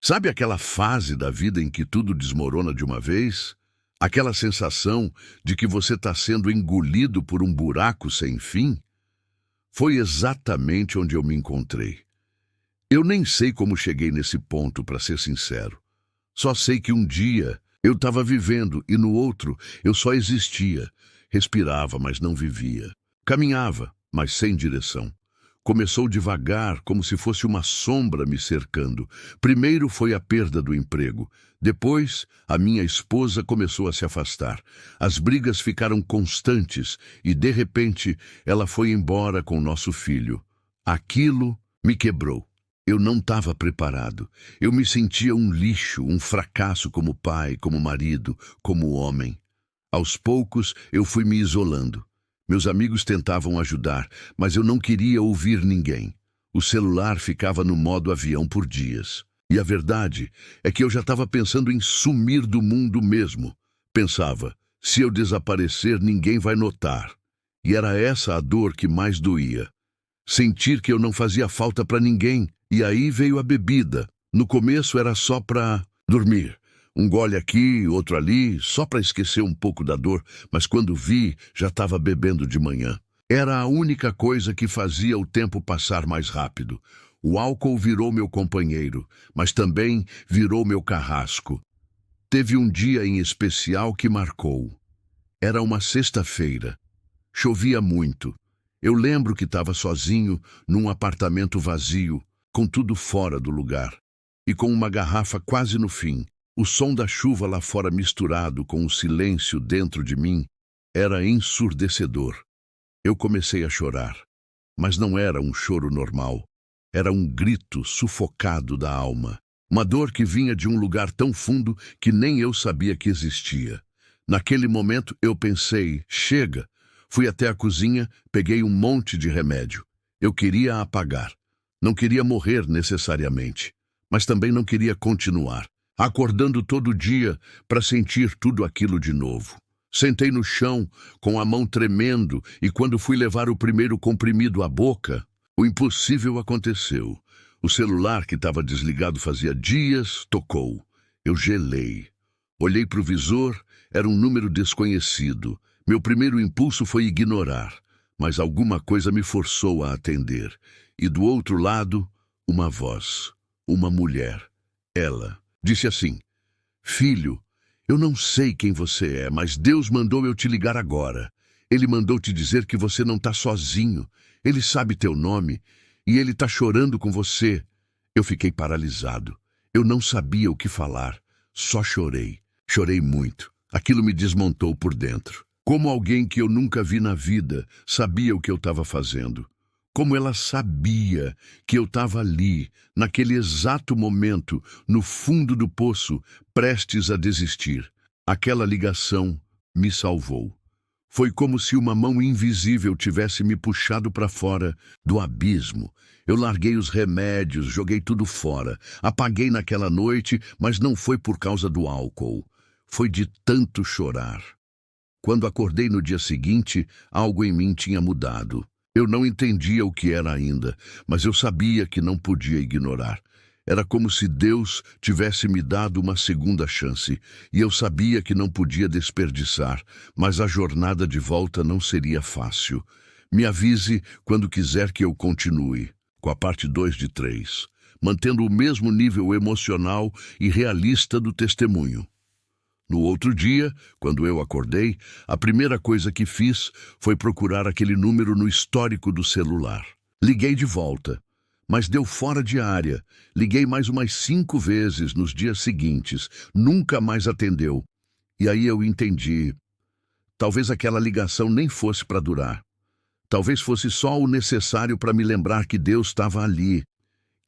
Sabe aquela fase da vida em que tudo desmorona de uma vez? Aquela sensação de que você está sendo engolido por um buraco sem fim? Foi exatamente onde eu me encontrei. Eu nem sei como cheguei nesse ponto, para ser sincero. Só sei que um dia eu estava vivendo e no outro eu só existia. Respirava, mas não vivia. Caminhava, mas sem direção. Começou devagar, como se fosse uma sombra me cercando. Primeiro foi a perda do emprego. Depois, a minha esposa começou a se afastar. As brigas ficaram constantes e, de repente, ela foi embora com nosso filho. Aquilo me quebrou. Eu não estava preparado. Eu me sentia um lixo, um fracasso como pai, como marido, como homem. Aos poucos, eu fui me isolando. Meus amigos tentavam ajudar, mas eu não queria ouvir ninguém. O celular ficava no modo avião por dias. E a verdade é que eu já estava pensando em sumir do mundo mesmo. Pensava, se eu desaparecer, ninguém vai notar. E era essa a dor que mais doía. Sentir que eu não fazia falta para ninguém. E aí veio a bebida. No começo era só para dormir. Um gole aqui, outro ali, só para esquecer um pouco da dor, mas quando vi, já estava bebendo de manhã. Era a única coisa que fazia o tempo passar mais rápido. O álcool virou meu companheiro, mas também virou meu carrasco. Teve um dia em especial que marcou. Era uma sexta-feira. Chovia muito. Eu lembro que estava sozinho, num apartamento vazio, com tudo fora do lugar, e com uma garrafa quase no fim. O som da chuva lá fora misturado com o silêncio dentro de mim era ensurdecedor. Eu comecei a chorar, mas não era um choro normal. Era um grito sufocado da alma. Uma dor que vinha de um lugar tão fundo que nem eu sabia que existia. Naquele momento eu pensei, chega. Fui até a cozinha, peguei um monte de remédio. Eu queria apagar. Não queria morrer necessariamente, mas também não queria continuar. Acordando todo dia para sentir tudo aquilo de novo. Sentei no chão, com a mão tremendo, e quando fui levar o primeiro comprimido à boca, o impossível aconteceu. O celular que estava desligado fazia dias tocou. Eu gelei. Olhei para o visor, era um número desconhecido. Meu primeiro impulso foi ignorar, mas alguma coisa me forçou a atender. E do outro lado, uma voz, uma mulher, ela. Disse assim, filho, eu não sei quem você é, mas Deus mandou eu te ligar agora. Ele mandou te dizer que você não está sozinho. Ele sabe teu nome e ele está chorando com você. Eu fiquei paralisado. Eu não sabia o que falar. Só chorei. Chorei muito. Aquilo me desmontou por dentro. Como alguém que eu nunca vi na vida sabia o que eu estava fazendo. Como ela sabia que eu estava ali, naquele exato momento, no fundo do poço, prestes a desistir. Aquela ligação me salvou. Foi como se uma mão invisível tivesse me puxado para fora do abismo. Eu larguei os remédios, joguei tudo fora. Apaguei naquela noite, mas não foi por causa do álcool. Foi de tanto chorar. Quando acordei no dia seguinte, algo em mim tinha mudado. Eu não entendia o que era ainda, mas eu sabia que não podia ignorar. Era como se Deus tivesse me dado uma segunda chance, e eu sabia que não podia desperdiçar, mas a jornada de volta não seria fácil. Me avise quando quiser que eu continue, com a parte 2 de 3, mantendo o mesmo nível emocional e realista do testemunho. No outro dia, quando eu acordei, a primeira coisa que fiz foi procurar aquele número no histórico do celular. Liguei de volta, mas deu fora de área. Liguei mais umas 5 vezes nos dias seguintes. Nunca mais atendeu. E aí eu entendi. Talvez aquela ligação nem fosse para durar. Talvez fosse só o necessário para me lembrar que Deus estava ali.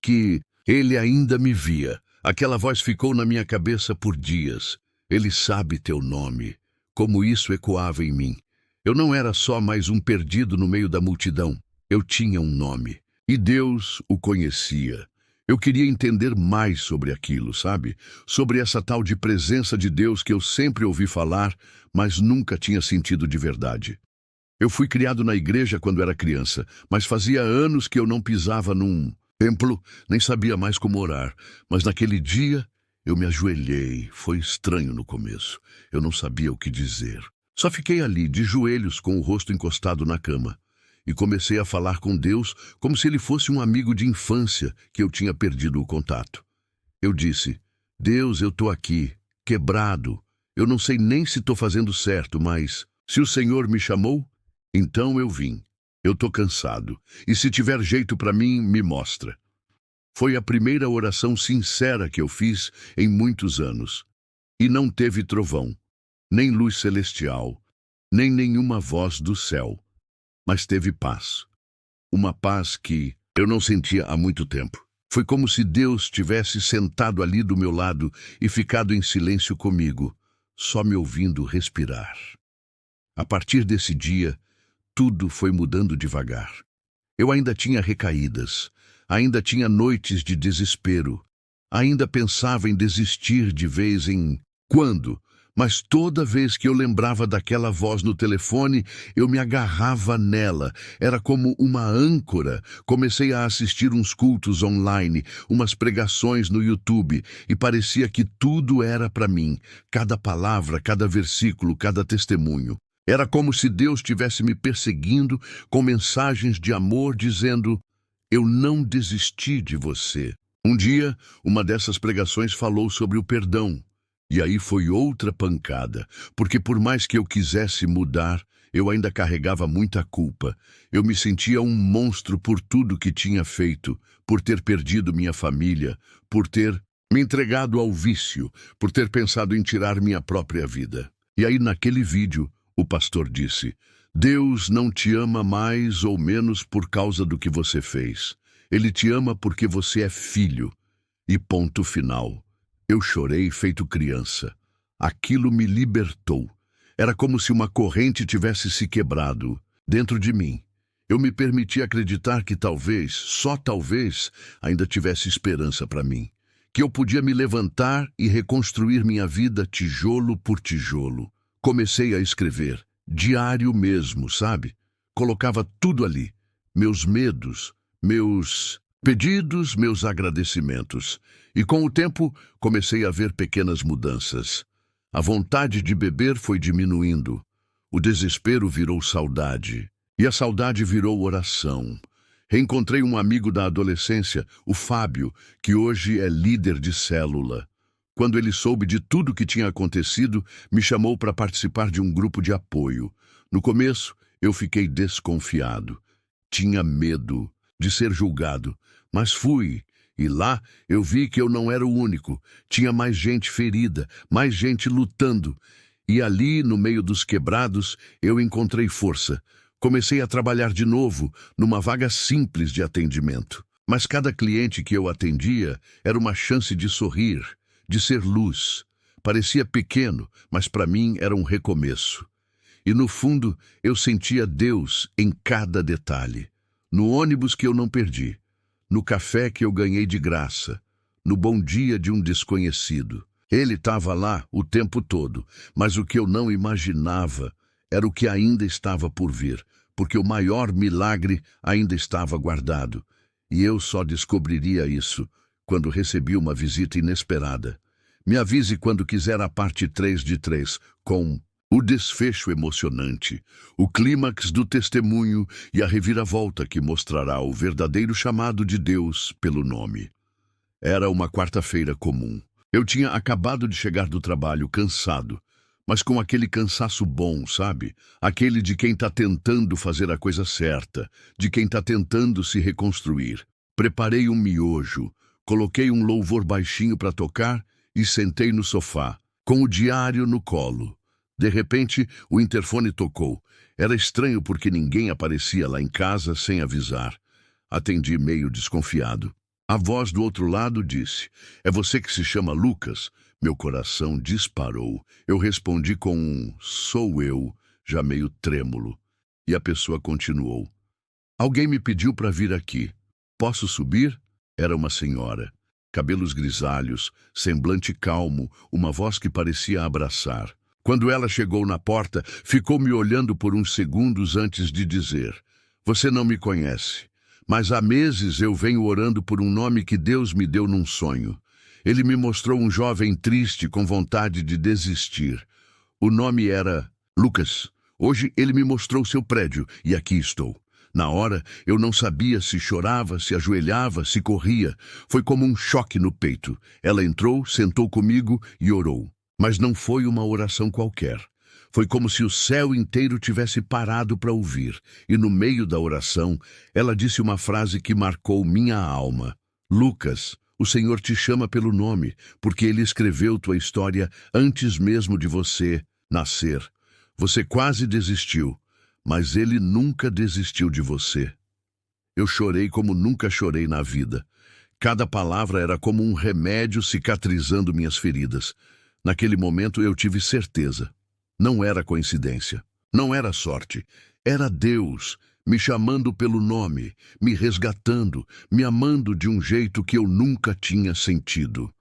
Que Ele ainda me via. Aquela voz ficou na minha cabeça por dias. Ele sabe teu nome. Como isso ecoava em mim. Eu não era só mais um perdido no meio da multidão. Eu tinha um nome. E Deus o conhecia. Eu queria entender mais sobre aquilo, sabe? Sobre essa tal de presença de Deus que eu sempre ouvi falar, mas nunca tinha sentido de verdade. Eu fui criado na igreja quando era criança, mas fazia anos que eu não pisava num templo, nem sabia mais como orar, mas naquele dia eu me ajoelhei. Foi estranho no começo. Eu não sabia o que dizer. Só fiquei ali, de joelhos, com o rosto encostado na cama. E comecei a falar com Deus como se ele fosse um amigo de infância que eu tinha perdido o contato. Eu disse: Deus, eu estou aqui, quebrado. Eu não sei nem se estou fazendo certo, mas se o Senhor me chamou, então eu vim. Eu estou cansado. E se tiver jeito para mim, me mostra. Foi a primeira oração sincera que eu fiz em muitos anos. E não teve trovão, nem luz celestial, nem nenhuma voz do céu. Mas teve paz. Uma paz que eu não sentia há muito tempo. Foi como se Deus tivesse sentado ali do meu lado e ficado em silêncio comigo, só me ouvindo respirar. A partir desse dia, tudo foi mudando devagar. Eu ainda tinha recaídas, ainda tinha noites de desespero, ainda pensava em desistir de vez em quando, mas toda vez que eu lembrava daquela voz no telefone, eu me agarrava nela. Era como uma âncora. Comecei a assistir uns cultos online, umas pregações no YouTube, e parecia que tudo era para mim. Cada palavra, cada versículo, cada testemunho. Era como se Deus estivesse me perseguindo com mensagens de amor dizendo: eu não desisti de você. Um dia, uma dessas pregações falou sobre o perdão. E aí foi outra pancada, porque por mais que eu quisesse mudar, eu ainda carregava muita culpa. Eu me sentia um monstro por tudo que tinha feito, por ter perdido minha família, por ter me entregado ao vício, por ter pensado em tirar minha própria vida. E aí naquele vídeo, o pastor disse: Deus não te ama mais ou menos por causa do que você fez. Ele te ama porque você é filho. E ponto final. Eu chorei feito criança. Aquilo me libertou. Era como se uma corrente tivesse se quebrado dentro de mim. Eu me permiti acreditar que talvez, só talvez, ainda tivesse esperança para mim. Que eu podia me levantar e reconstruir minha vida tijolo por tijolo. Comecei a escrever, diário mesmo, sabe? Colocava tudo ali. Meus medos, meus pedidos, meus agradecimentos. E com o tempo, comecei a ver pequenas mudanças. A vontade de beber foi diminuindo. O desespero virou saudade. E a saudade virou oração. Reencontrei um amigo da adolescência, o Fábio, que hoje é líder de célula. Quando ele soube de tudo o que tinha acontecido, me chamou para participar de um grupo de apoio. No começo, eu fiquei desconfiado. Tinha medo de ser julgado, mas fui. E lá eu vi que eu não era o único. Tinha mais gente ferida, mais gente lutando. E ali, no meio dos quebrados, eu encontrei força. Comecei a trabalhar de novo, numa vaga simples de atendimento. Mas cada cliente que eu atendia era uma chance de sorrir, de ser luz. Parecia pequeno, mas para mim era um recomeço. E no fundo, eu sentia Deus em cada detalhe. No ônibus que eu não perdi. No café que eu ganhei de graça, no bom dia de um desconhecido. Ele estava lá o tempo todo, mas o que eu não imaginava era o que ainda estava por vir, porque o maior milagre ainda estava guardado. E eu só descobriria isso quando recebi uma visita inesperada. Me avise quando quiser a parte 3 de 3, com o desfecho emocionante, o clímax do testemunho e a reviravolta que mostrará o verdadeiro chamado de Deus pelo nome. Era uma quarta-feira comum. Eu tinha acabado de chegar do trabalho cansado, mas com aquele cansaço bom, sabe? Aquele de quem está tentando fazer a coisa certa, de quem está tentando se reconstruir. Preparei um miojo, coloquei um louvor baixinho para tocar e sentei no sofá, com o diário no colo. De repente, o interfone tocou. Era estranho porque ninguém aparecia lá em casa sem avisar. Atendi meio desconfiado. A voz do outro lado disse: "É você que se chama Lucas?" Meu coração disparou. Eu respondi com um "sou eu", já meio trêmulo. E a pessoa continuou: "Alguém me pediu para vir aqui. Posso subir?" Era uma senhora. Cabelos grisalhos, semblante calmo, uma voz que parecia abraçar. Quando ela chegou na porta, ficou me olhando por uns segundos antes de dizer: "Você não me conhece, mas há meses eu venho orando por um nome que Deus me deu num sonho. Ele me mostrou um jovem triste com vontade de desistir. O nome era Lucas. Hoje ele me mostrou seu prédio e aqui estou. Na hora, eu não sabia se chorava, se ajoelhava, se corria. Foi como um choque no peito. Ela entrou, sentou comigo e orou. Mas não foi uma oração qualquer. Foi como se o céu inteiro tivesse parado para ouvir. E no meio da oração, ela disse uma frase que marcou minha alma. Lucas, o Senhor te chama pelo nome, porque Ele escreveu tua história antes mesmo de você nascer. Você quase desistiu, mas Ele nunca desistiu de você. Eu chorei como nunca chorei na vida. Cada palavra era como um remédio cicatrizando minhas feridas. Naquele momento eu tive certeza. Não era coincidência, não era sorte. Era Deus me chamando pelo nome, me resgatando, me amando de um jeito que eu nunca tinha sentido.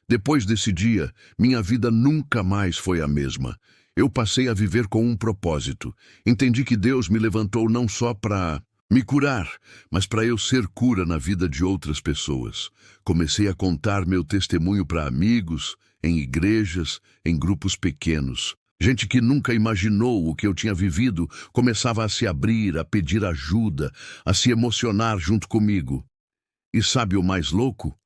Depois desse dia, minha vida nunca mais foi a mesma. Eu passei a viver com um propósito. Entendi que Deus me levantou não só para me curar, mas para eu ser cura na vida de outras pessoas. Comecei a contar meu testemunho para amigos, em igrejas, em grupos pequenos. Gente que nunca imaginou o que eu tinha vivido começava a se abrir, a pedir ajuda, a se emocionar junto comigo. E sabe o mais louco?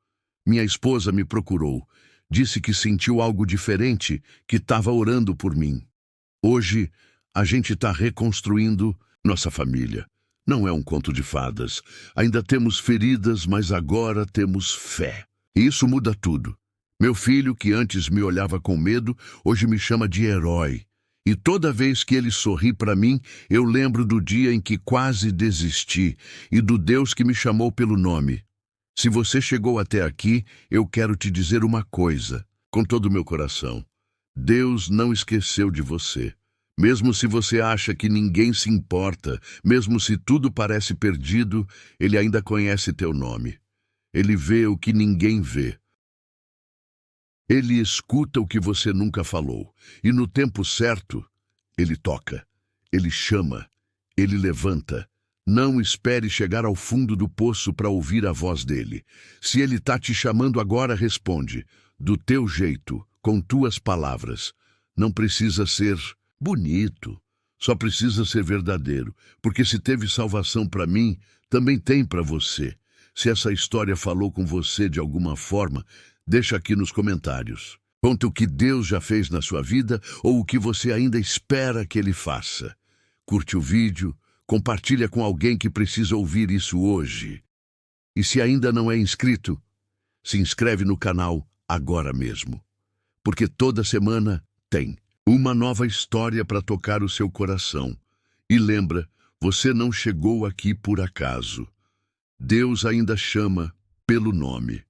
Minha esposa me procurou. Disse que sentiu algo diferente, que estava orando por mim. Hoje, a gente está reconstruindo nossa família. Não é um conto de fadas. Ainda temos feridas, mas agora temos fé. E isso muda tudo. Meu filho, que antes me olhava com medo, hoje me chama de herói. E toda vez que ele sorri para mim, eu lembro do dia em que quase desisti e do Deus que me chamou pelo nome. Se você chegou até aqui, eu quero te dizer uma coisa, com todo o meu coração. Deus não esqueceu de você. Mesmo se você acha que ninguém se importa, mesmo se tudo parece perdido, Ele ainda conhece teu nome. Ele vê o que ninguém vê. Ele escuta o que você nunca falou, e no tempo certo, Ele toca, Ele chama, Ele levanta. Não espere chegar ao fundo do poço para ouvir a voz dele. Se Ele está te chamando agora, responde, do teu jeito, com tuas palavras. Não precisa ser bonito, só precisa ser verdadeiro, porque se teve salvação para mim, também tem para você. Se essa história falou com você de alguma forma, deixa aqui nos comentários. Conta o que Deus já fez na sua vida ou o que você ainda espera que Ele faça. Curte o vídeo, compartilha com alguém que precisa ouvir isso hoje. E se ainda não é inscrito, se inscreve no canal agora mesmo. Porque toda semana tem uma nova história para tocar o seu coração. E lembra, você não chegou aqui por acaso. Deus ainda chama pelo nome.